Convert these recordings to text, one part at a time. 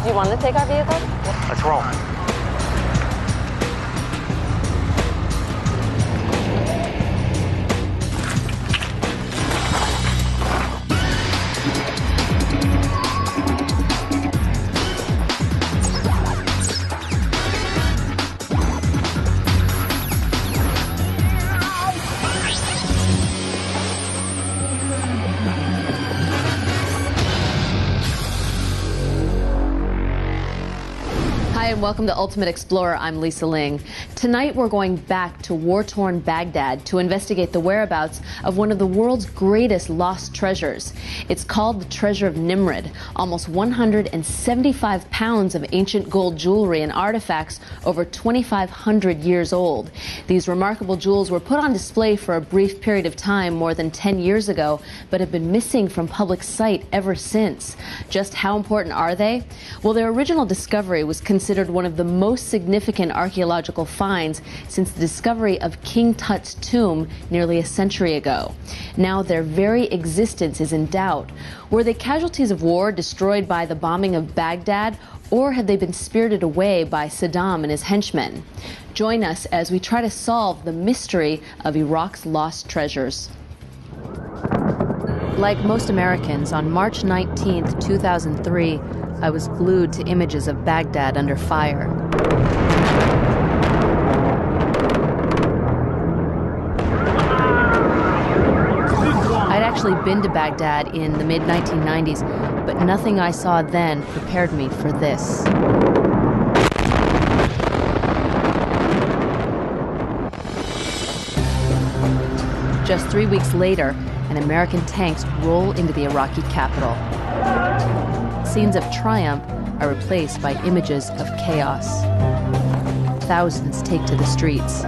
Do you want to take our vehicle? Let's roll. Hi, and welcome to Ultimate Explorer. I'm Lisa Ling. Tonight we're going back to war-torn Baghdad to investigate the whereabouts of one of the world's greatest lost treasures. It's called the Treasure of Nimrud, almost 175 pounds of ancient gold jewelry and artifacts over 2,500 years old. These remarkable jewels were put on display for a brief period of time more than 10 years ago, but have been missing from public sight ever since. Just how important are they? Well, their original discovery was considered one of the most significant archaeological finds since the discovery of King Tut's tomb nearly a century ago. Now their very existence is in doubt. Were they casualties of war destroyed by the bombing of Baghdad, or had they been spirited away by Saddam and his henchmen? Join us as we try to solve the mystery of Iraq's lost treasures. Like most Americans, on March 19, 2003, I was glued to images of Baghdad under fire. I'd actually been to Baghdad in the mid-1990s, but nothing I saw then prepared me for this. Just 3 weeks later, and American tanks roll into the Iraqi capital. Scenes of triumph are replaced by images of chaos. Thousands take to the streets.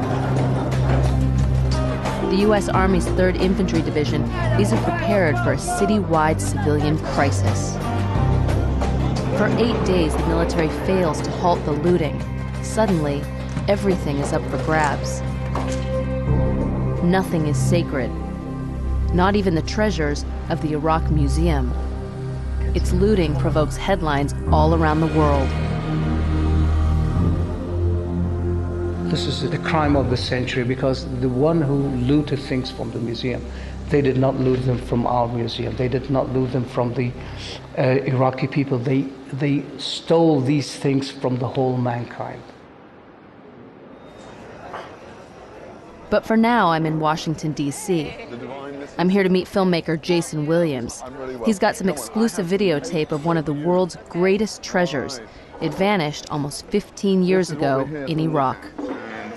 The U.S. Army's 3rd Infantry Division isn't prepared for a citywide civilian crisis. For 8 days, the military fails to halt the looting. Suddenly, everything is up for grabs. Nothing is sacred, not even the treasures of the Iraq Museum. Its looting provokes headlines all around the world. This is the crime of the century, because the one who looted things from the museum, they did not loot them from our museum. They did not loot them from the Iraqi people. They stole these things from the whole mankind. But for now, I'm in Washington, D.C. I'm here to meet filmmaker Jason Williams. He's got some exclusive videotape of one of the world's greatest treasures. It vanished almost 15 years ago in Iraq.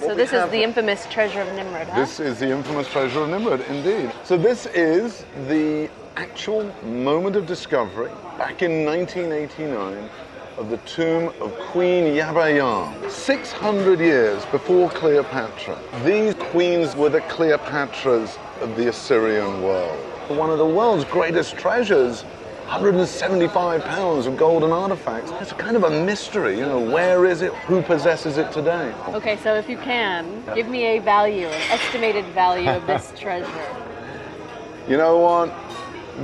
So this is the infamous Treasure of Nimrud, huh? This is the infamous Treasure of Nimrud, indeed. So this is the actual moment of discovery back in 1989 of the tomb of Queen Yabayam, 600 years before Cleopatra. These queens were the Cleopatras of the Assyrian world. One of the world's greatest treasures, 175 pounds of golden artifacts. It's kind of a mystery, you know, where is it? Who possesses it today? Okay, so if you can, give me a value, an estimated value of this treasure. You know what?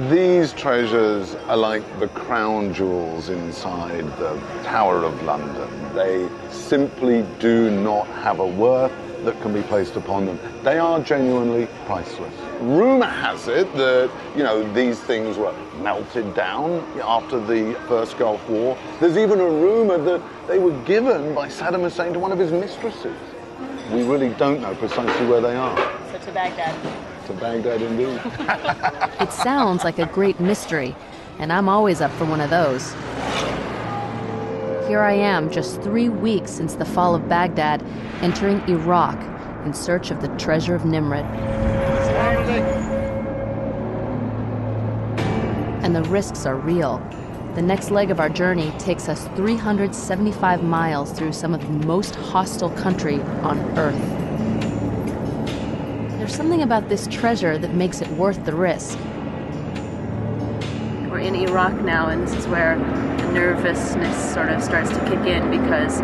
These treasures are like the crown jewels inside the Tower of London. They simply do not have a worth that can be placed upon them. They are genuinely priceless. Rumor has it that, you know, these things were melted down after the First Gulf War. There's even a rumor that they were given by Saddam Hussein to one of his mistresses. We really don't know precisely where they are. So to Baghdad. To Baghdad, indeed. It sounds like a great mystery, and I'm always up for one of those. Here I am, just 3 weeks since the fall of Baghdad, entering Iraq in search of the Treasure of Nimrud. And the risks are real. The next leg of our journey takes us 375 miles through some of the most hostile country on Earth. There's something about this treasure that makes it worth the risk. We're in Iraq now, and this is where the nervousness sort of starts to kick in, because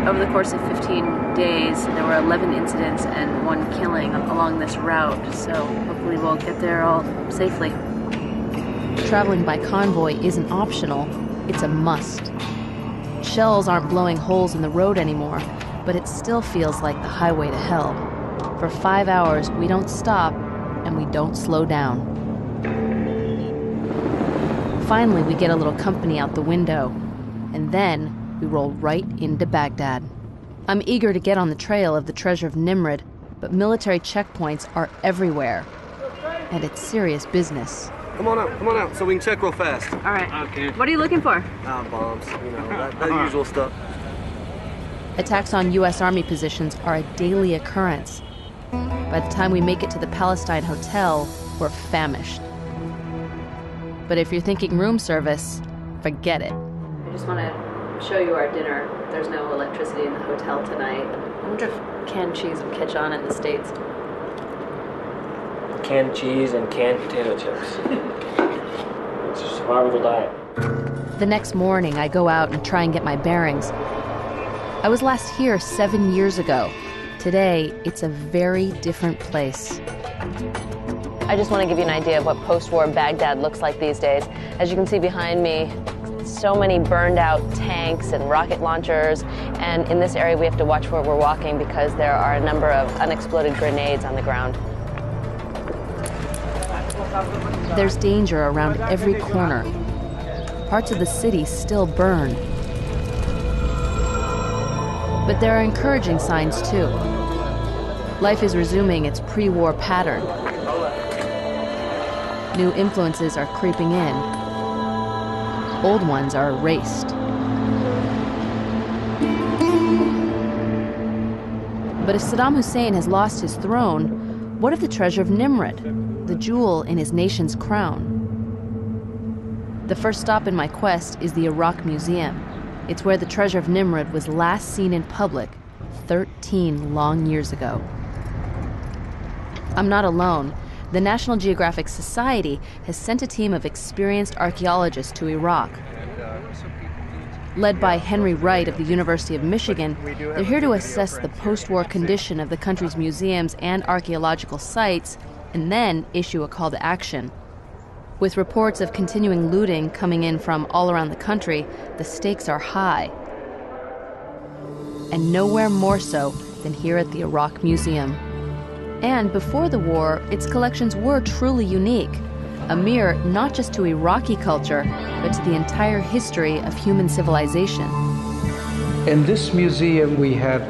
over the course of 15 days, there were 11 incidents and 1 killing along this route. So hopefully we'll get there all safely. Traveling by convoy isn't optional, it's a must. Shells aren't blowing holes in the road anymore, but it still feels like the highway to hell. For 5 hours, we don't stop and we don't slow down. Finally, we get a little company out the window, and then we roll right into Baghdad. I'm eager to get on the trail of the treasure of Nimrud, but military checkpoints are everywhere, and it's serious business. Come on out, so we can check real fast. All right. Okay. What are you looking for? Bombs, you know, that usual stuff. Attacks on U.S. Army positions are a daily occurrence. By the time we make it to the Palestine Hotel, we're famished. But if you're thinking room service, forget it. I just want to show you our dinner. There's no electricity in the hotel tonight. I wonder if canned cheese will catch on in the States. Canned cheese and canned potato chips. It's a survival diet. The next morning, I go out and try and get my bearings. I was last here 7 years ago. Today, it's a very different place. I just want to give you an idea of what post-war Baghdad looks like these days. As you can see behind me, so many burned out tanks and rocket launchers, and in this area we have to watch where we're walking because there are a number of unexploded grenades on the ground. There's danger around every corner. Parts of the city still burn. But there are encouraging signs too. Life is resuming its pre-war pattern. New influences are creeping in. Old ones are erased. But if Saddam Hussein has lost his throne, what of the treasure of Nimrud, the jewel in his nation's crown? The first stop in my quest is the Iraq Museum. It's where the treasure of Nimrud was last seen in public 13 long years ago. I'm not alone. The National Geographic Society has sent a team of experienced archaeologists to Iraq. Led by Henry Wright of the University of Michigan, they're here to assess the post-war condition of the country's museums and archaeological sites, and then issue a call to action. With reports of continuing looting coming in from all around the country, the stakes are high. And nowhere more so than here at the Iraq Museum. And before the war, its collections were truly unique, a mirror not just to Iraqi culture, but to the entire history of human civilization. In this museum, we had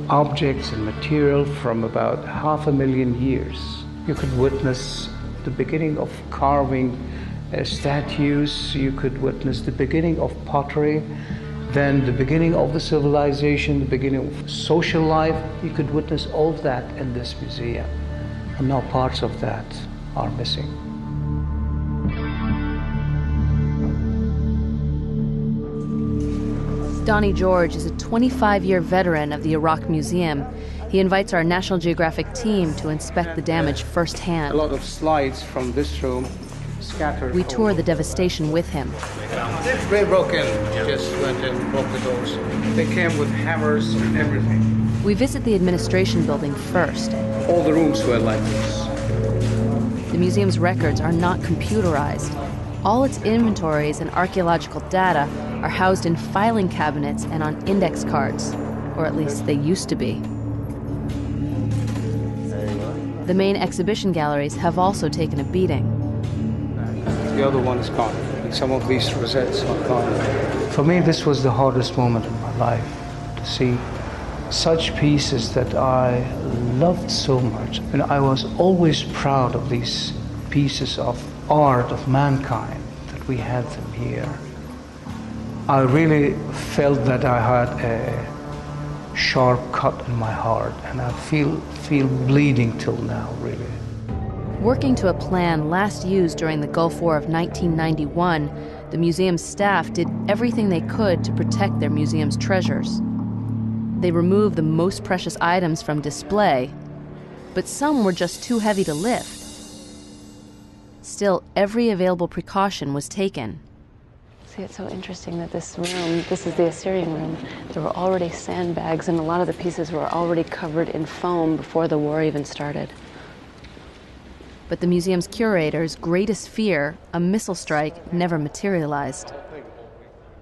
objects and material from about 500,000 years. You could witness the beginning of carving statues, you could witness the beginning of pottery, then the beginning of the civilization, the beginning of social life. You could witness all of that in this museum. And now parts of that are missing. Donnie George is a 25-year veteran of the Iraq Museum. He invites our National Geographic team to inspect the damage firsthand. A lot of slides from this room scattered. We tour the devastation with him. They broke in, just went and broke the doors. They came with hammers and everything. We visit the administration building first. All the rooms were like this. The museum's records are not computerized. All its inventories and archaeological data are housed in filing cabinets and on index cards, or at least they used to be. The main exhibition galleries have also taken a beating. The other one is gone. Some of these rosettes are gone. For me, this was the hardest moment in my life, to see such pieces that I loved so much. And I was always proud of these pieces of art of mankind, that we had them here. I really felt that I had a sharp cut in my heart, and I feel bleeding till now, really. Working to a plan last used during the Gulf War of 1991, the museum's staff did everything they could to protect their museum's treasures. They removed the most precious items from display, but some were just too heavy to lift. Still, every available precaution was taken. See, it's so interesting that this room, this is the Assyrian room, there were already sandbags and a lot of the pieces were already covered in foam before the war even started. But the museum's curator's greatest fear, a missile strike, never materialized.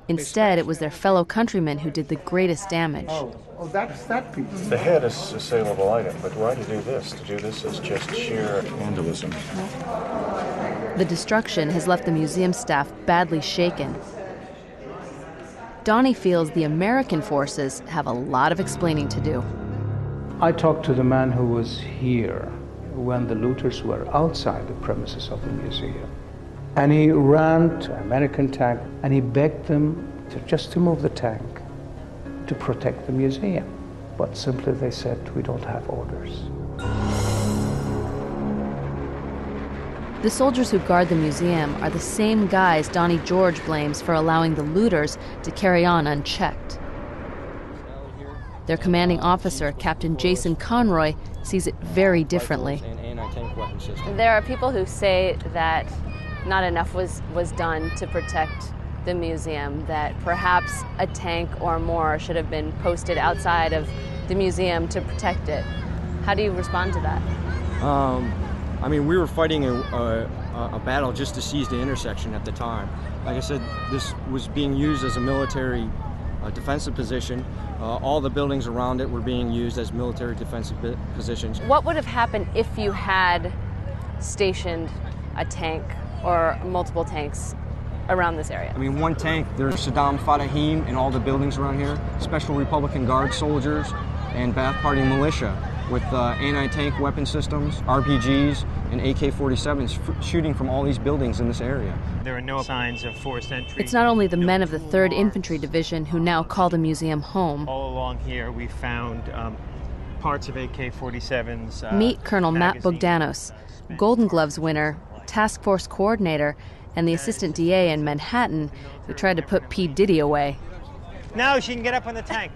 Instead, it was their fellow countrymen who did the greatest damage. Oh, that's that piece. The head is a saleable item, but why to do this? To do this is just sheer vandalism. The destruction has left the museum staff badly shaken. Donnie feels the American forces have a lot of explaining to do. I talked to the man who was here when the looters were outside the premises of the museum. And he ran to an American tank and he begged them just to move the tank to protect the museum. But simply they said, we don't have orders. The soldiers who guard the museum are the same guys Donnie George blames for allowing the looters to carry on unchecked. Their commanding officer, Captain Jason Conroy, sees it very differently. There are people who say that not enough was done to protect the museum, that perhaps a tank or more should have been posted outside of the museum to protect it. How do you respond to that? I mean, we were fighting a battle just to seize the intersection at the time. Like I said, this was being used as a military defensive position. All the buildings around it were being used as military defensive positions. What would have happened if you had stationed a tank or multiple tanks around this area? I mean, one tank, there's Saddam Fatahim and all the buildings around here, Special Republican Guard soldiers, and Ba'ath Party militia with anti-tank weapon systems, RPGs, and AK-47s shooting from all these buildings in this area. There are no signs of forced entry. It's not only the men of the 3rd Infantry Division who now call the museum home. All along here we found parts of AK-47s. Meet Colonel Matt Bogdanos, Golden Gloves winner, task force coordinator, and the assistant DA in Manhattan who tried to put P. Diddy away. Now she can get up on the tank.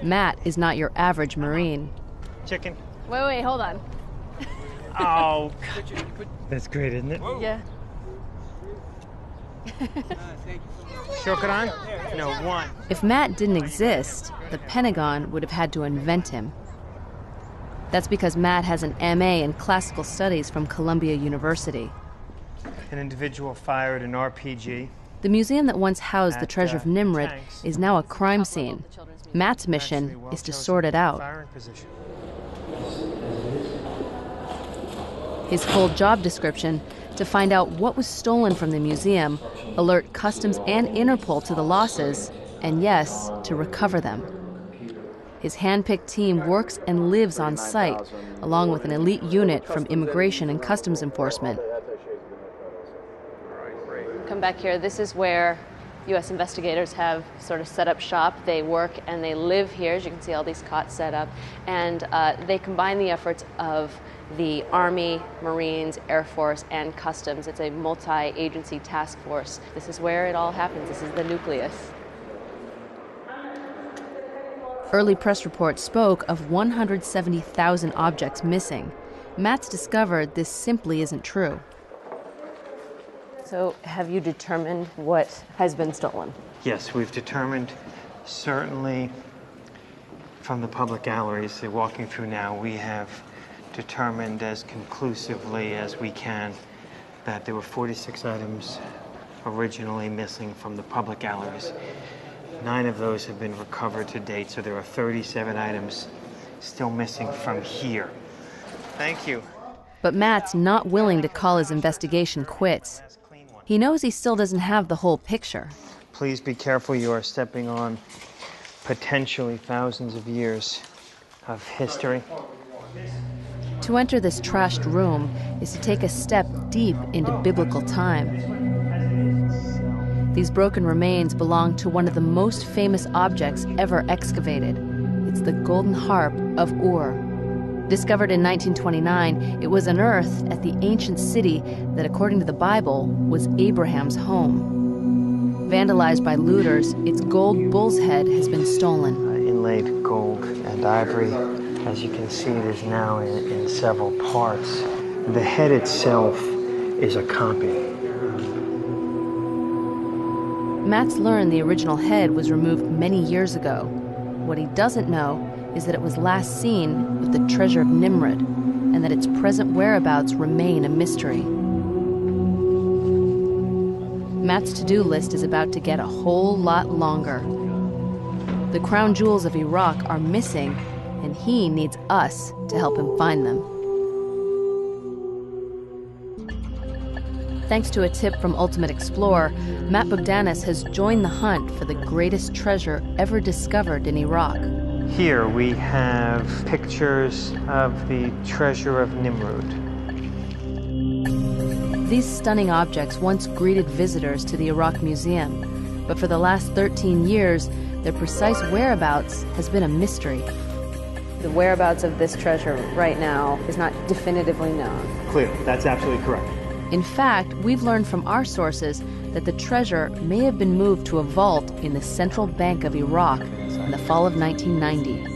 Matt is not your average Marine. Chicken. Wait, hold on. Oh, that's great, isn't it? Yeah. Shokran? No, one. If Matt didn't exist, the Pentagon would have had to invent him. That's because Matt has an MA in classical studies from Columbia University. An individual fired an RPG. The museum that once housed the treasure of Nimrod is now a crime scene. Matt's mission is to sort it out. His full job description: to find out what was stolen from the museum, alert Customs and Interpol to the losses, and yes, to recover them. His hand-picked team works and lives on site, along with an elite unit from Immigration and Customs Enforcement. Come back here. This is where U.S. investigators have sort of set up shop. They work and they live here. As you can see, all these cots set up. And they combine the efforts of the Army, Marines, Air Force, and Customs. It's a multi-agency task force. This is where it all happens. This is the nucleus. Early press reports spoke of 170,000 objects missing. Matt's discovered this simply isn't true. So have you determined what has been stolen? Yes, we've determined, certainly from the public galleries they're walking through now, we have determined as conclusively as we can that there were 46 items originally missing from the public galleries. 9 of those have been recovered to date, so there are 37 items still missing from here. Thank you. But Matt's not willing to call his investigation quits. He knows he still doesn't have the whole picture. Please be careful. You are stepping on potentially thousands of years of history. To enter this trashed room is to take a step deep into biblical time. These broken remains belong to one of the most famous objects ever excavated. It's the golden harp of Ur. Discovered in 1929, it was unearthed at the ancient city that, according to the Bible, was Abraham's home. Vandalized by looters, its gold bull's head has been stolen. Inlaid gold and ivory. As you can see, it is now in several parts. The head itself is a copy. Matt's learned the original head was removed many years ago. What he doesn't know is that it was last seen with the treasure of Nimrod, and that its present whereabouts remain a mystery. Matt's to-do list is about to get a whole lot longer. The crown jewels of Iraq are missing, and he needs us to help him find them. Thanks to a tip from Ultimate Explorer, Matt Bogdanis has joined the hunt for the greatest treasure ever discovered in Iraq. Here we have pictures of the treasure of Nimrud. These stunning objects once greeted visitors to the Iraq Museum, but for the last 13 years, their precise whereabouts has been a mystery. The whereabouts of this treasure right now is not definitively known. Clear, that's absolutely correct. In fact, we've learned from our sources that the treasure may have been moved to a vault in the Central Bank of Iraq in the fall of 1990.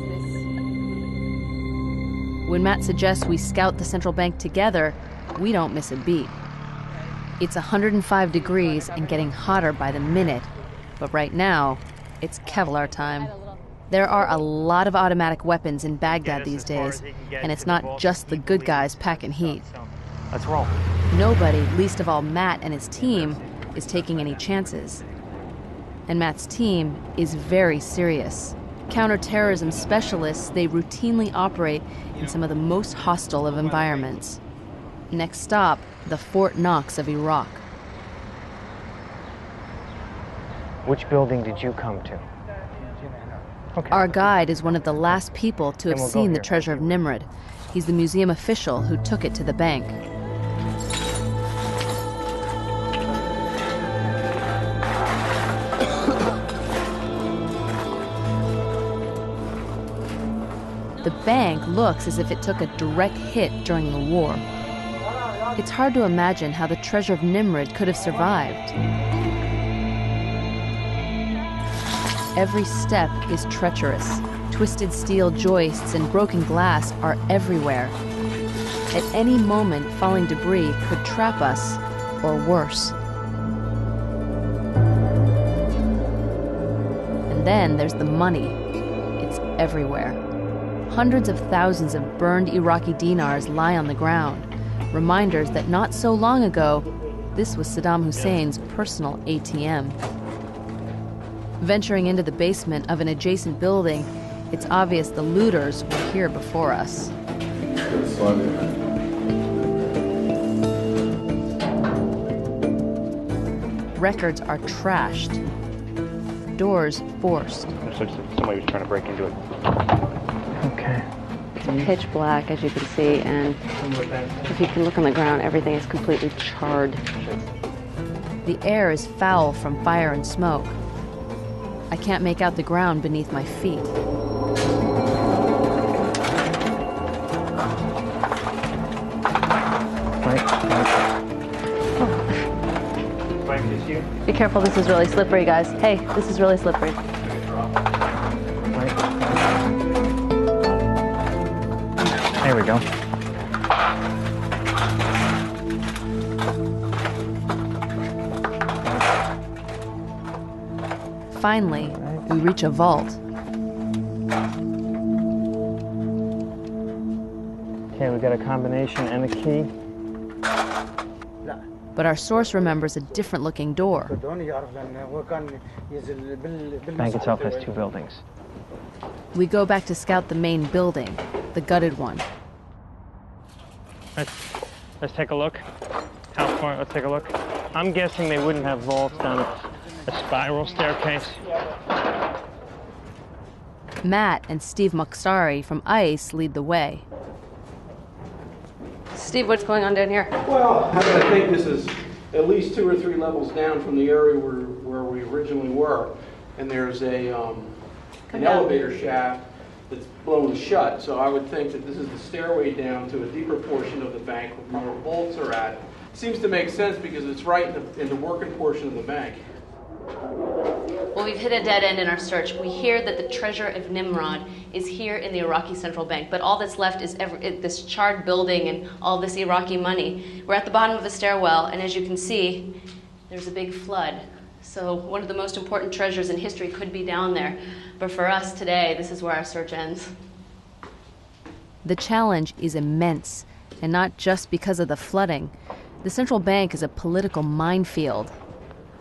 When Matt suggests we scout the Central Bank together, we don't miss a beat. It's 105 degrees and getting hotter by the minute, but right now, it's Kevlar time. There are a lot of automatic weapons in Baghdad these days, and it's not just the good guys packing heat. Let's roll. Nobody, least of all Matt and his team, is taking any chances. And Matt's team is very serious. Counterterrorism specialists, they routinely operate in some of the most hostile of environments. Next stop, the Fort Knox of Iraq. Which building did you come to? Okay. Our guide is one of the last people to have Then we'll go seen the here. treasure of Nimrud. He's the museum official who took it to the bank. The bank looks as if it took a direct hit during the war. It's hard to imagine how the treasure of Nimrud could have survived. Every step is treacherous. Twisted steel joists and broken glass are everywhere. At any moment, falling debris could trap us, or worse. And then there's the money. It's everywhere. Hundreds of thousands of burned Iraqi dinars lie on the ground, reminders that not so long ago, this was Saddam Hussein's personal ATM. Venturing into the basement of an adjacent building, it's obvious the looters were here before us. Records are trashed, doors forced. Looks like somebody was trying to break into it. Okay. It's pitch black, as you can see, and if you can look on the ground, everything is completely charred. The air is foul from fire and smoke. I can't make out the ground beneath my feet. Be careful, this is really slippery, guys. Hey, this is really slippery. There we go. Finally, we reach a vault. Okay, we got a combination and a key. But our source remembers a different looking door. The bank itself has 2 buildings. We go back to scout the main building, the gutted one. Let's take a look. How far? Let's take a look. I'm guessing they wouldn't have vaults down a spiral staircase. Matt and Steve Mokhsari from ICE lead the way. Steve, what's going on down here? Well, I think this is at least 2 or 3 levels down from the area where we originally were. And there's an elevator shaft that's blown shut. So I would think that this is the stairway down to a deeper portion of the bank where more vaults are at. Seems to make sense because it's right in the working portion of the bank. Well, we've hit a dead end in our search. We hear that the treasure of Nimrud is here in the Iraqi Central Bank, but all that's left is this charred building and all this Iraqi money. We're at the bottom of a stairwell, and as you can see, there's a big flood. So one of the most important treasures in history could be down there. But for us today, this is where our search ends. The challenge is immense. And not just because of the flooding. The central bank is a political minefield.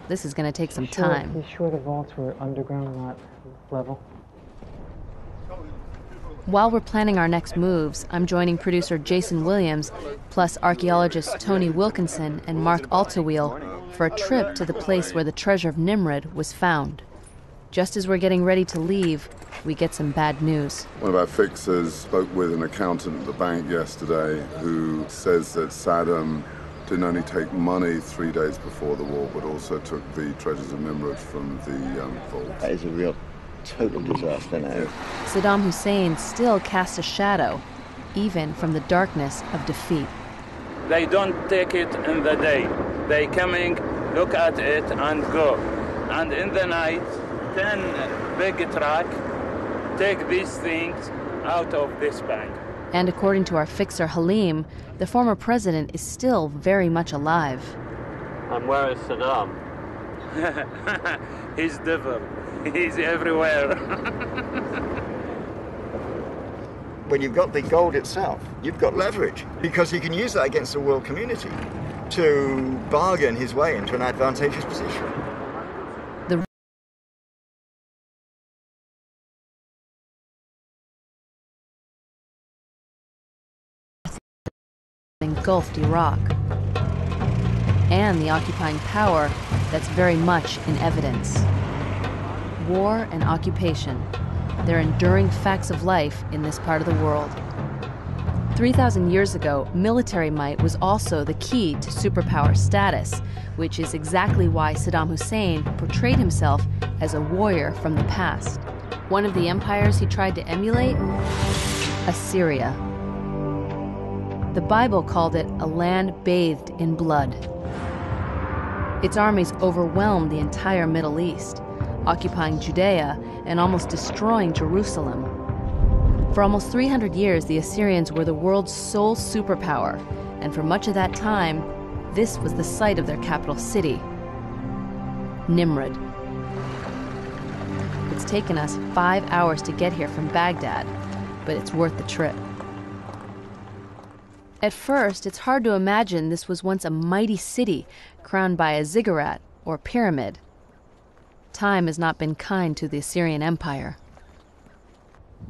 This is going to take some time. You sure the vaults were underground, not level? While we're planning our next moves, I'm joining producer Jason Williams, plus archaeologists Tony Wilkinson and Mark Altawheel for a trip to the place where the treasure of Nimrud was found. Just as we're getting ready to leave, we get some bad news. One of our fixers spoke with an accountant at the bank yesterday who says that Saddam didn't only take money 3 days before the war, but also took the treasures of Nimrud from the vault. That is a real total disaster now. Saddam Hussein still casts a shadow, even from the darkness of defeat. They don't take it in the day. They coming, look at it and go. And in the night, 10 big truck take these things out of this bank. And according to our fixer Halim, the former president is still very much alive. And where is Saddam? He's devil. He's everywhere. When you've got the gold itself, you've got leverage, because he can use that against the world community to bargain his way into an advantageous position. The engulfed Iraq, and the occupying power that's very much in evidence. War and occupation, they're enduring facts of life in this part of the world. 3,000 years ago, military might was also the key to superpower status, which is exactly why Saddam Hussein portrayed himself as a warrior from the past. One of the empires he tried to emulate? Assyria. The Bible called it a land bathed in blood. Its armies overwhelmed the entire Middle East, occupying Judea and almost destroying Jerusalem. For almost 300 years, the Assyrians were the world's sole superpower, and for much of that time, this was the site of their capital city, Nimrud. It's taken us 5 hours to get here from Baghdad, but it's worth the trip. At first, it's hard to imagine this was once a mighty city crowned by a ziggurat or pyramid. Time has not been kind to the Assyrian Empire.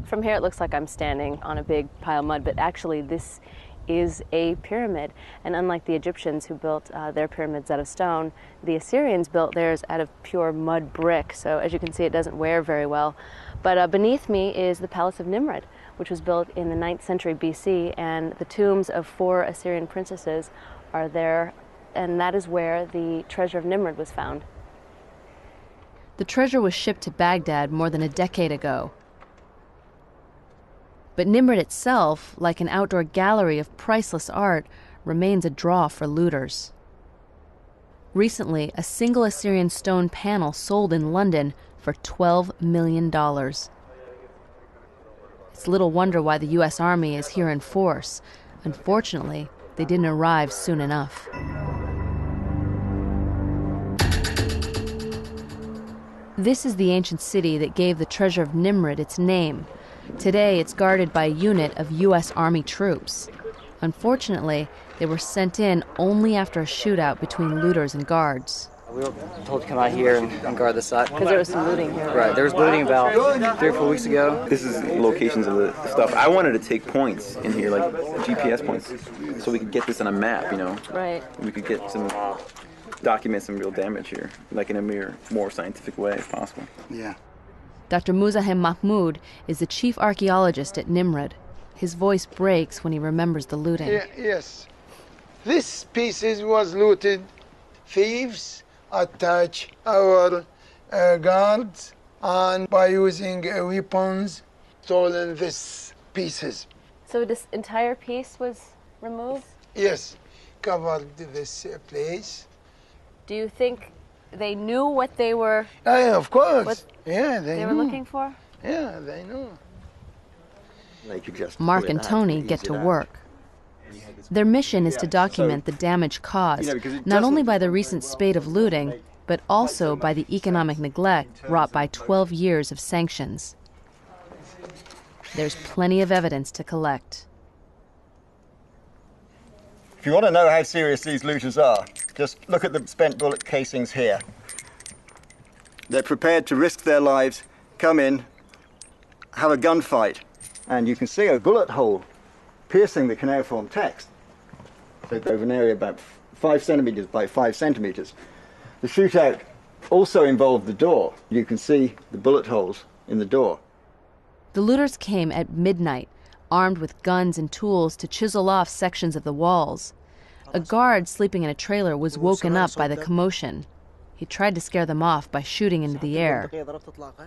From here it looks like I'm standing on a big pile of mud, but actually this is a pyramid. And unlike the Egyptians who built their pyramids out of stone, the Assyrians built theirs out of pure mud brick. So as you can see, it doesn't wear very well. But beneath me is the Palace of Nimrud, which was built in the 9th century BC, and the tombs of 4 Assyrian princesses are there, and that is where the treasure of Nimrud was found. The treasure was shipped to Baghdad more than a decade ago. But Nimrud itself, like an outdoor gallery of priceless art, remains a draw for looters. Recently, a single Assyrian stone panel sold in London for $12 million. It's little wonder why the U.S. Army is here in force. Unfortunately, they didn't arrive soon enough. This is the ancient city that gave the treasure of Nimrud its name. Today, it's guarded by a unit of U.S. Army troops. Unfortunately, they were sent in only after a shootout between looters and guards. We were told to come out here and guard the site. Because there was some looting here. Right, there was looting about 3 or 4 weeks ago. This is locations of the stuff. I wanted to take points in here, like GPS points, so we could get this on a map, you know? Right. We could get some, document some real damage here, like in a more scientific way if possible. Yeah. Dr. Muzahem Mahmoud is the chief archaeologist at Nimrud. His voice breaks when he remembers the looting. Yes. This pieces was looted. Thieves attach our guards, and by using weapons, stolen these pieces. So this entire piece was removed? Yes, covered this place. Do you think they knew what they were? Of course. What they were knew. looking for? Yeah, they knew. They could just Mark and Tony get to work. Their mission is to document the damage caused, not only by the recent spate of looting, but also by the economic neglect wrought by 12 years of sanctions. There's plenty of evidence to collect. If you want to know how serious these looters are, just look at the spent bullet casings here. They're prepared to risk their lives, come in, have a gunfight, and you can see a bullet hole piercing the cuneiform text. So over an area about 5 centimeters by 5 centimeters. The shootout also involved the door. You can see the bullet holes in the door. The looters came at midnight, armed with guns and tools to chisel off sections of the walls. A guard sleeping in a trailer was woken up by the commotion. He tried to scare them off by shooting into the air.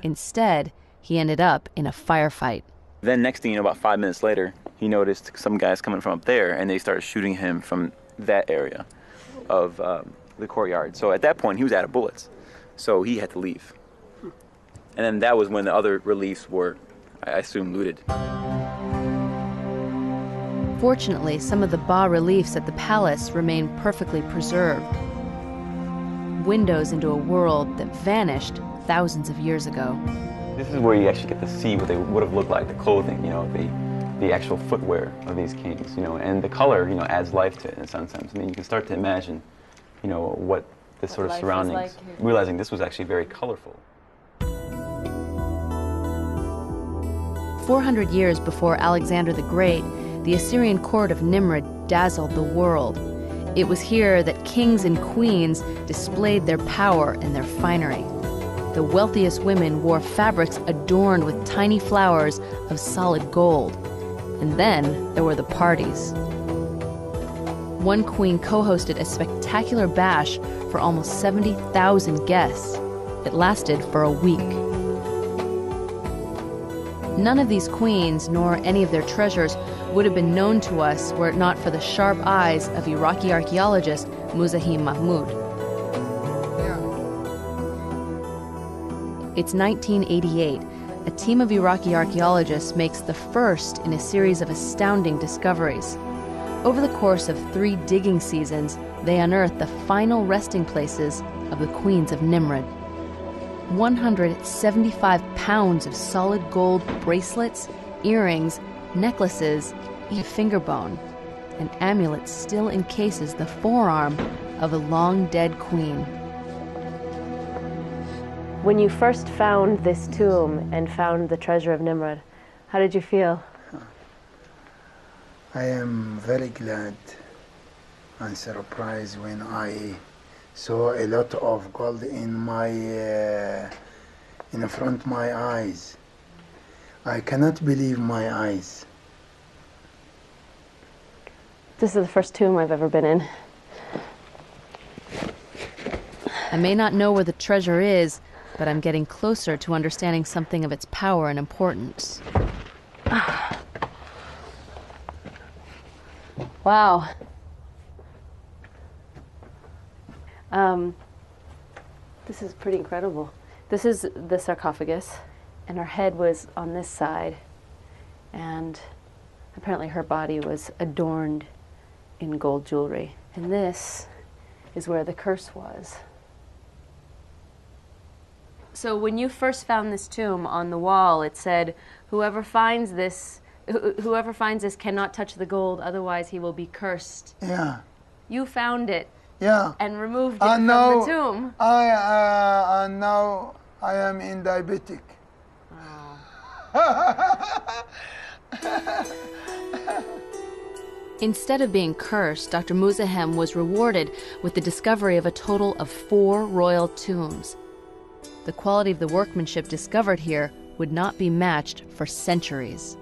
Instead, he ended up in a firefight. Then next thing you know, about 5 minutes later, he noticed some guys coming from up there, and they started shooting him from that area of the courtyard. So at that point, he was out of bullets. So he had to leave. And then that was when the other reliefs were, I assume, looted. Fortunately, some of the bas-reliefs at the palace remain perfectly preserved. Windows into a world that vanished thousands of years ago. This is where you actually get to see what they would have looked like, the clothing, you know, the actual footwear of these kings, you know, and the color, you know, adds life to it in some sense. I mean, you can start to imagine, you know, what this sort of surroundings, realizing this was actually very colorful. 400 years before Alexander the Great, the Assyrian court of Nimrud dazzled the world. It was here that kings and queens displayed their power and their finery. The wealthiest women wore fabrics adorned with tiny flowers of solid gold. And then there were the parties. One queen co-hosted a spectacular bash for almost 70,000 guests. It lasted for a week. None of these queens, nor any of their treasures, would have been known to us were it not for the sharp eyes of Iraqi archaeologist Muzahim Mahmoud. It's 1988. A team of Iraqi archaeologists makes the first in a series of astounding discoveries. Over the course of 3 digging seasons, they unearth the final resting places of the queens of Nimrud. 175 pounds of solid gold bracelets, earrings, necklaces, a finger bone. An amulet still encases the forearm of a long-dead queen. When you first found this tomb and found the treasure of Nimrud, how did you feel? I am very glad and surprised when I saw a lot of gold in front of my eyes. I cannot believe my eyes. This is the first tomb I've ever been in. I may not know where the treasure is, but I'm getting closer to understanding something of its power and importance. Wow. This is pretty incredible. This is the sarcophagus, and her head was on this side, and apparently her body was adorned in gold jewelry. And this is where the curse was. So when you first found this tomb on the wall, it said, whoever finds this cannot touch the gold, otherwise he will be cursed. Yeah. You found it. Yeah. And removed it from the tomb. And now I am in diabetic. Oh. Instead of being cursed, Dr. Muzahim was rewarded with the discovery of a total of 4 royal tombs. The quality of the workmanship discovered here would not be matched for centuries.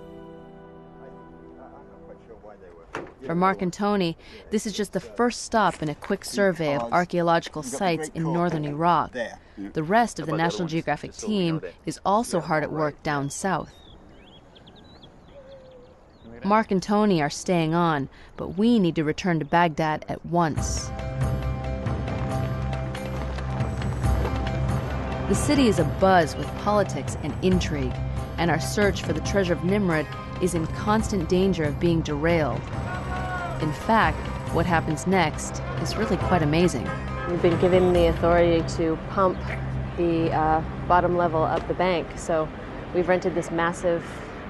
For Mark and Tony, this is just the first stop in a quick survey of archaeological sites in northern Iraq. The rest of the National Geographic team is also hard at work down south. Mark and Tony are staying on, but we need to return to Baghdad at once. The city is abuzz with politics and intrigue, and our search for the treasure of Nimrud is in constant danger of being derailed. In fact, what happens next is really quite amazing. We've been given the authority to pump the bottom level of the bank, so we've rented this massive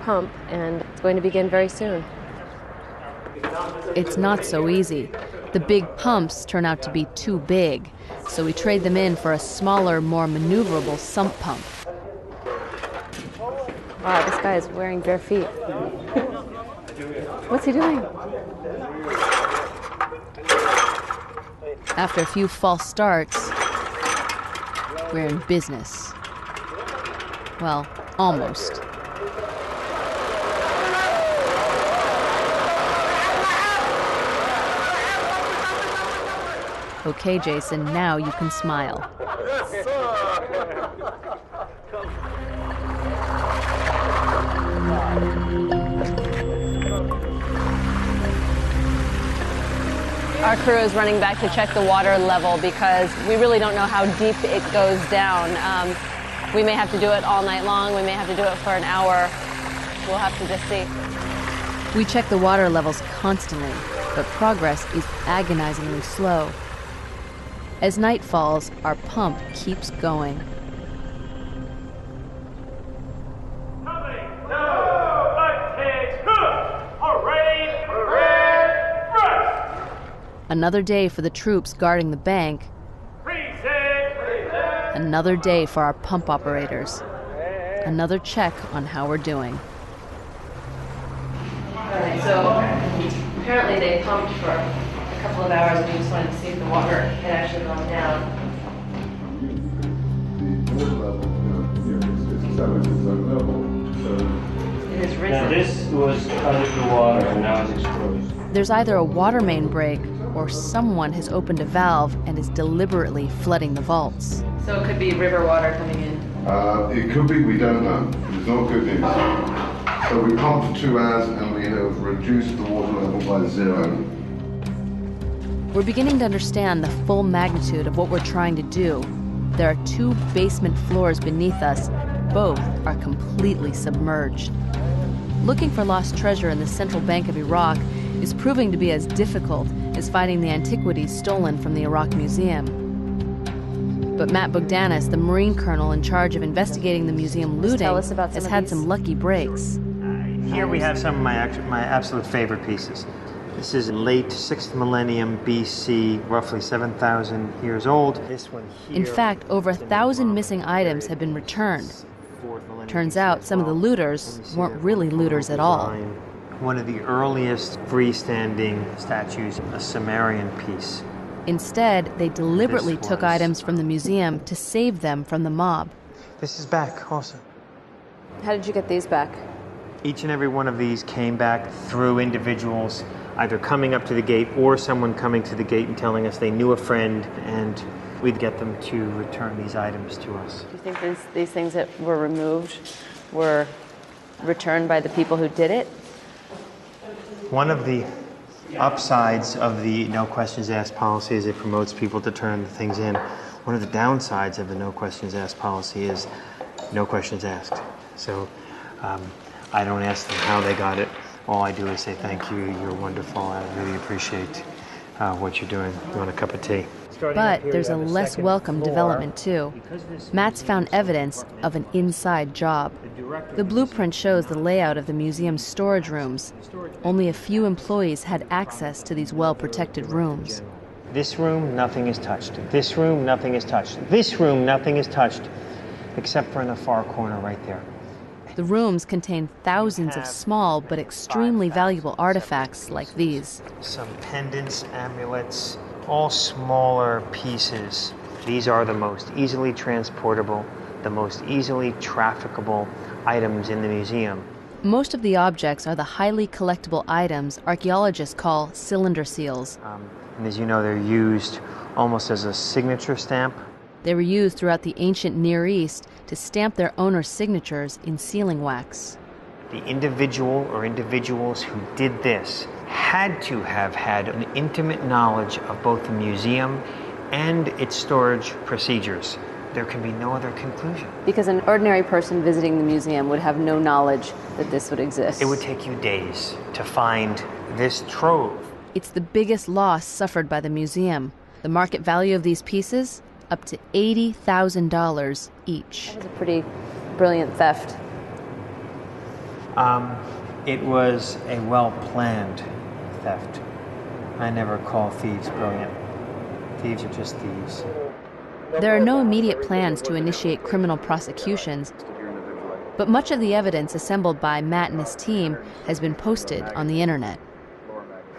pump, and it's going to begin very soon. It's not so easy. The big pumps turn out to be too big, so we trade them in for a smaller, more maneuverable sump pump. Wow, this guy is wearing bare feet. What's he doing? After a few false starts, we're in business. Well, almost. Okay, Jason, now you can smile. Our crew is running back to check the water level because we really don't know how deep it goes down. We may have to do it all night long. We may have to do it for an hour. We'll have to just see. We check the water levels constantly, but progress is agonizingly slow. As night falls, our pump keeps going. Another day for the troops guarding the bank. Another day for our pump operators. Another check on how we're doing. Alright, so apparently they pumped for a couple of hours and we just wanted to see if the water had actually gone down. It has risen. Now this was under the water and now it's exposed. There's either a water main break or someone has opened a valve and is deliberately flooding the vaults. So it could be river water coming in. It could be, we don't know. It's not good news. So we pumped for 2 hours and we have reduced the water level by 0. We're beginning to understand the full magnitude of what we're trying to do. There are 2 basement floors beneath us. Both are completely submerged. Looking for lost treasure in the Central Bank of Iraq is proving to be as difficult as finding the antiquities stolen from the Iraq Museum. But Matt Bogdanis, the Marine colonel in charge of investigating the museum looting, has had some lucky breaks. Here we have some of my absolute favorite pieces. This is late 6th millennium BC, roughly 7,000 years old. This one here. In fact, over 1,000 missing items have been returned. Turns out some of the looters weren't really looters at all. One of the earliest freestanding statues, a Sumerian piece. Instead, they deliberately took items from the museum to save them from the mob. This is back also. How did you get these back? Each and every one of these came back through individuals either coming up to the gate or someone coming to the gate and telling us they knew a friend, and we'd get them to return these items to us. Do you think these things that were removed were returned by the people who did it? One of the upsides of the no questions asked policy is it promotes people to turn the things in. One of the downsides of the no questions asked policy is no questions asked. So I don't ask them how they got it. All I do is say thank you, you're wonderful, I really appreciate what you're doing. You want a cup of tea? But there's a less welcome development too. Matt's found evidence of an inside job. The blueprint shows the layout of the museum's storage rooms. Only a few employees had access to these well-protected rooms. This room, nothing is touched. This room, nothing is touched. This room, nothing is touched, except for in the far corner right there. The rooms contain thousands of small but extremely valuable artifacts like these. Some pendants, amulets, all smaller pieces. These are the most easily transportable, the most easily trafficable items in the museum. Most of the objects are the highly collectible items archaeologists call cylinder seals. And as you know, they're used almost as a signature stamp. They were used throughout the ancient Near East to stamp their owners' signatures in sealing wax. The individual or individuals who did this had to have had an intimate knowledge of both the museum and its storage procedures. There can be no other conclusion. Because an ordinary person visiting the museum would have no knowledge that this would exist. It would take you days to find this trove. It's the biggest loss suffered by the museum. The market value of these pieces, up to $80,000 each. That was a pretty brilliant theft. It was a well-planned theft. I never call thieves brilliant. Thieves are just thieves. There are no immediate plans to initiate criminal prosecutions, but much of the evidence assembled by Matt and his team has been posted on the internet.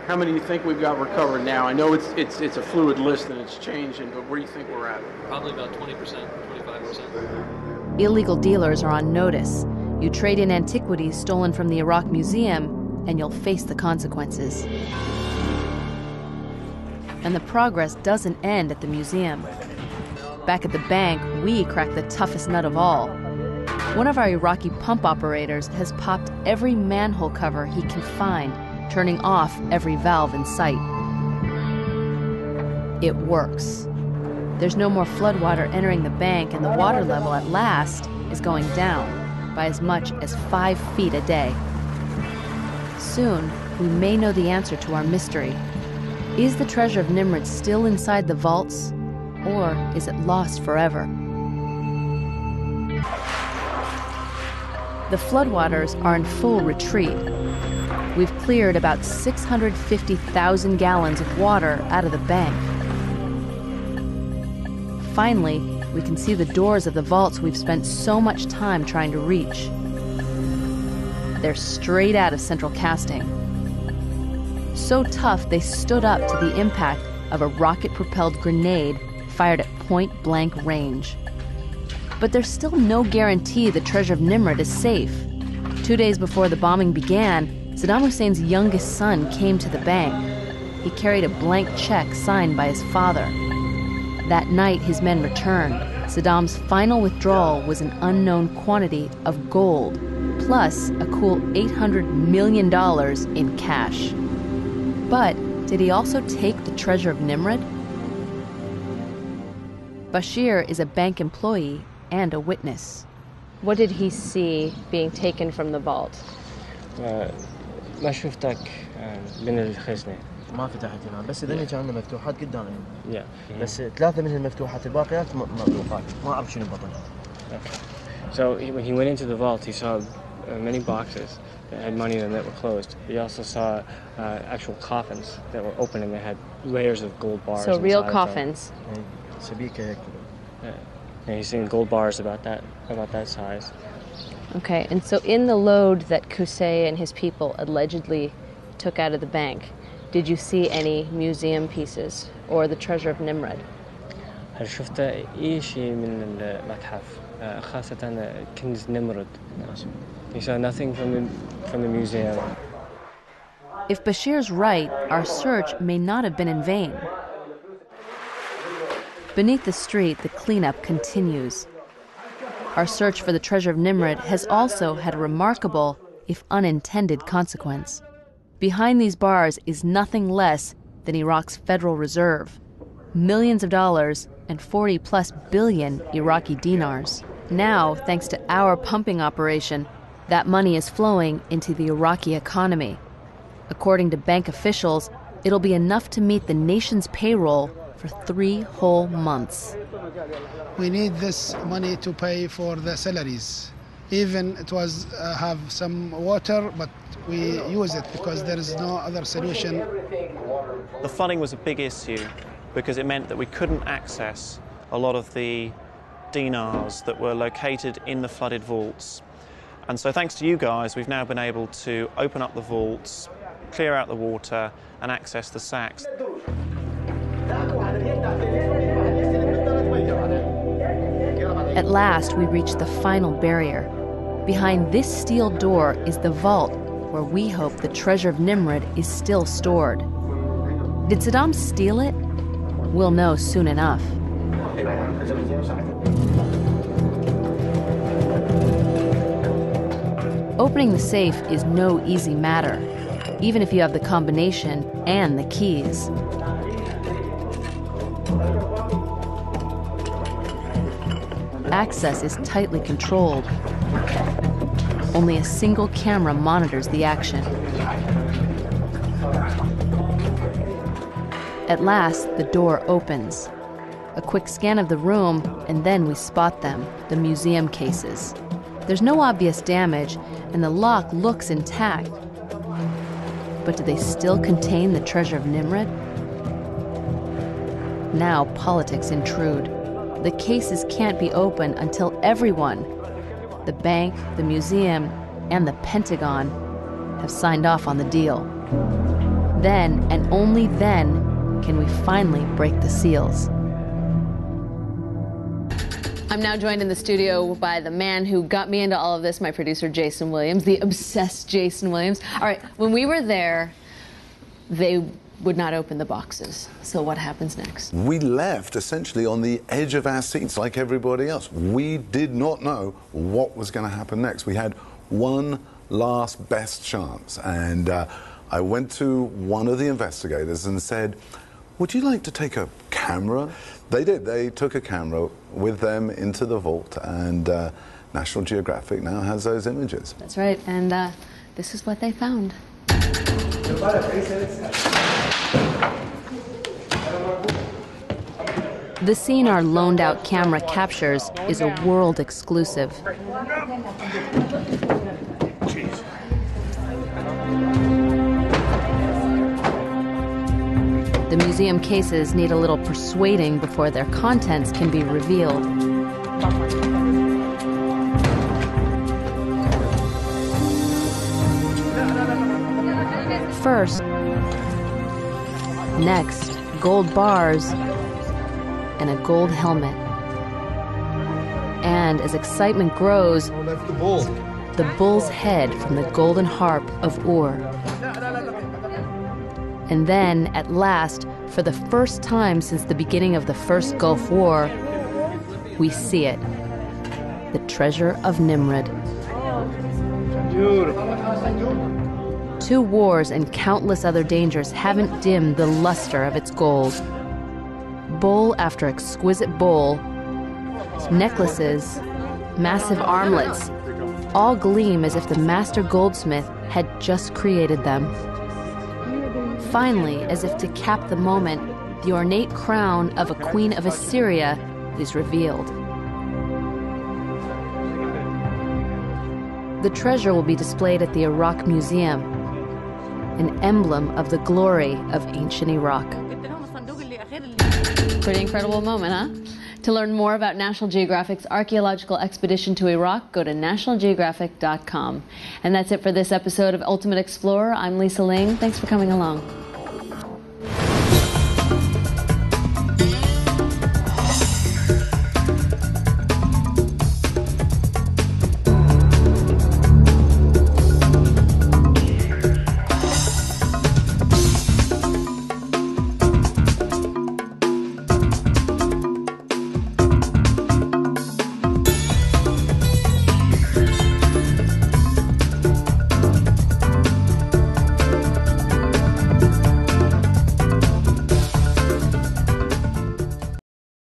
How many do you think we've got recovered now? I know it's a fluid list and it's changing, but where do you think we're at? Probably about 20%, 25%. Illegal dealers are on notice. You trade in antiquities stolen from the Iraq Museum, and you'll face the consequences. And the progress doesn't end at the museum. Back at the bank, we crack the toughest nut of all. One of our Iraqi pump operators has popped every manhole cover he can find, turning off every valve in sight. It works. There's no more floodwater entering the bank, and the water level at last is going down by as much as 5 feet a day. Soon, we may know the answer to our mystery. Is the treasure of Nimrud still inside the vaults, or is it lost forever? The floodwaters are in full retreat. We've cleared about 650,000 gallons of water out of the bank. Finally, we can see the doors of the vaults we've spent so much time trying to reach. They're straight out of central casting. So tough, they stood up to the impact of a rocket-propelled grenade fired at point-blank range. But there's still no guarantee the treasure of Nimrud is safe. 2 days before the bombing began, Saddam Hussein's youngest son came to the bank. He carried a blank check signed by his father. That night, his men returned. Saddam's final withdrawal was an unknown quantity of gold, plus a cool $800 million in cash. But did he also take the treasure of Nimrud? Bashir is a bank employee and a witness. What did he see being taken from the vault? ما شفتك من الخزنة. ما فتحتنا بس هذول كانوا مفتوحات قدامنا. Yeah. بس 3 منهم مفتوحات الباقيات مغلوقات. ما أعرف شنو بطن. So when he went into the vault, he saw many boxes that had money in them that were closed. He also saw actual coffins that were open and they had layers of gold bars. So real inside coffins. Yeah, he's seen gold bars about that size. Okay, and so in the load that Qusay and his people allegedly took out of the bank, did you see any museum pieces or the treasure of Nimrud? هل شفت أي شيء من المتحف خاصة كنز نمرود? He saw nothing from the museum. If Bashir's right, our search may not have been in vain. Beneath the street, the cleanup continues. Our search for the treasure of Nimrud has also had a remarkable, if unintended, consequence. Behind these bars is nothing less than Iraq's Federal Reserve. Millions of dollars and 40+ billion Iraqi dinars. Now, thanks to our pumping operation, that money is flowing into the Iraqi economy. According to bank officials, it'll be enough to meet the nation's payroll for 3 whole months. We need this money to pay for the salaries. Even it was have some water, but we use it because there is no other solution. The flooding was a big issue because it meant that we couldn't access a lot of the dinars that were located in the flooded vaults. And so thanks to you guys, we've now been able to open up the vaults, clear out the water, and access the sacks. At last, we reach the final barrier. Behind this steel door is the vault where we hope the treasure of Nimrud is still stored. Did Saddam steal it? We'll know soon enough. Opening the safe is no easy matter, even if you have the combination and the keys. Access is tightly controlled. Only a single camera monitors the action. At last, the door opens. A quick scan of the room, and then we spot them, the museum cases. There's no obvious damage, and the lock looks intact. But do they still contain the treasure of Nimrud? Now politics intrude. The cases can't be opened until everyone, the bank, the museum, and the Pentagon, have signed off on the deal. Then, and only then, can we finally break the seals. I'm now joined in the studio by the man who got me into all of this, my producer, Jason Williams, the obsessed Jason Williams. All right, when we were there, they would not open the boxes. So what happens next? We left essentially on the edge of our seats like everybody else. We did not know what was going to happen next. We had one last best chance. And I went to one of the investigators and said, would you like to take a camera? They did. They took a camera with them into the vault, and National Geographic now has those images. That's right, and this is what they found. The scene our loaned-out camera captures is a world exclusive. The museum cases need a little persuading before their contents can be revealed. First, next, gold bars and a gold helmet. And as excitement grows, the bull's head from the golden harp of Ur. And then, at last, for the first time since the beginning of the First Gulf War, we see it. The treasure of Nimrud. 2 wars and countless other dangers haven't dimmed the luster of its gold. Bowl after exquisite bowl, necklaces, massive armlets, all gleam as if the master goldsmith had just created them. Finally, as if to cap the moment, the ornate crown of a queen of Assyria is revealed. The treasure will be displayed at the Iraq Museum, an emblem of the glory of ancient Iraq. Pretty incredible moment, huh? To learn more about National Geographic's archaeological expedition to Iraq, go to nationalgeographic.com. And that's it for this episode of Ultimate Explorer. I'm Lisa Ling. Thanks for coming along.